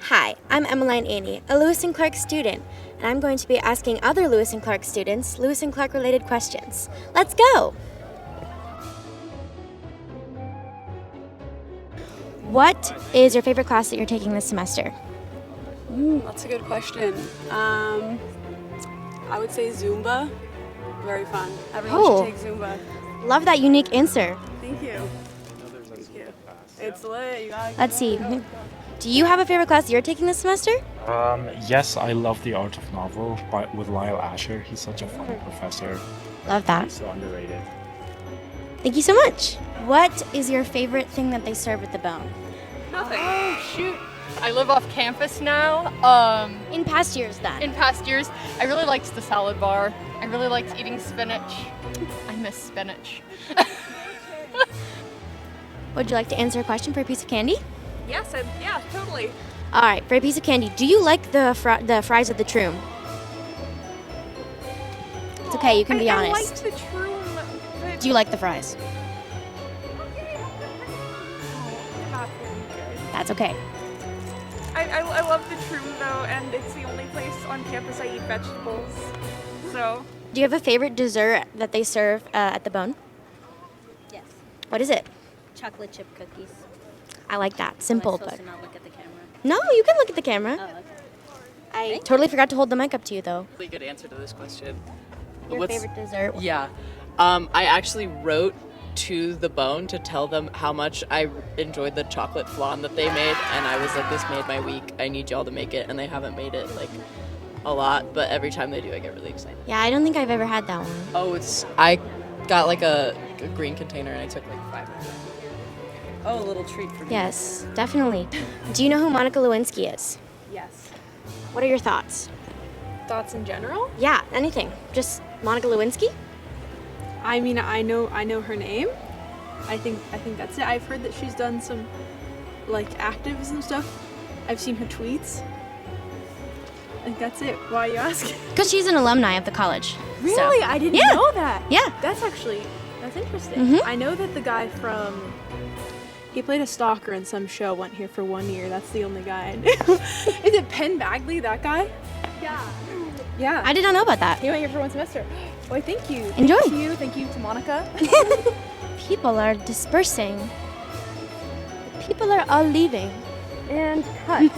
Hi, I'm Emaline Aney, a Lewis and Clark student, and I'm going to be asking other Lewis and Clark students Lewis and Clark related questions. Let's go! What is your favorite class that you're taking this semester? That's a good question. I would say Zumba. Very fun. Everyone should take Zumba. Love that unique answer. Thank you. Thank you. It's lit. You gotta Let's see. Do you have a favorite class you're taking this semester? Yes, I love The Art of Novel with Lyle Asher. He's such a fun professor. Love that. He's so underrated. Thank you so much. What is your favorite thing that they serve at the Bone? Nothing. Oh, shoot. I live off campus now. In past years, then. In past years, I really liked the salad bar. I really liked eating spinach. I miss spinach. Would you like to answer a question for a piece of candy? Yes, yeah, totally. All right, for a piece of candy, do you like the fries at the Troom? It's okay, you can be honest. I liked the Troom, but Do you like the fries? not very good. That's okay. I love the Troom though, and it's the only place on campus I eat vegetables. So. Do you have a favorite dessert that they serve at the Bone? Yes. What is it? Chocolate chip cookies. I like that. Simple, Am I supposed but to not look at the camera? no, you can look at the camera. Oh, okay. I totally forgot to hold the mic up to you though. Really good answer to this question. Your favorite dessert? Yeah. I actually wrote to the Bone to tell them how much I enjoyed the chocolate flan that they made, and I was like, this made my week. I need y'all to make it, and they haven't made it like a lot, but every time they do, I get really excited. Yeah, I don't think I've ever had that one. Oh, I got like a green container, and I took like 5 of them. Oh, a little treat for me. Yes, definitely. Do you know who Monica Lewinsky is? Yes. What are your thoughts? Thoughts in general? Yeah, anything. Just Monica Lewinsky? I mean, I know her name. I think that's it. I've heard that she's done some like activism stuff. I've seen her tweets. I think that's it. Why are you asking? Because she's an alumni of the college. Really? So. I didn't Yeah. know that. Yeah. That's interesting. Mhm. I know that the guy he played a stalker in some show, went here for 1 year. That's the only guy I know. Is it Penn Bagley, that guy? Yeah. Yeah. I did not know about that. He went here for 1 semester. Why, thank you. Enjoy. Thank you. Thank you to Monica. People are dispersing. People are all leaving. And cut.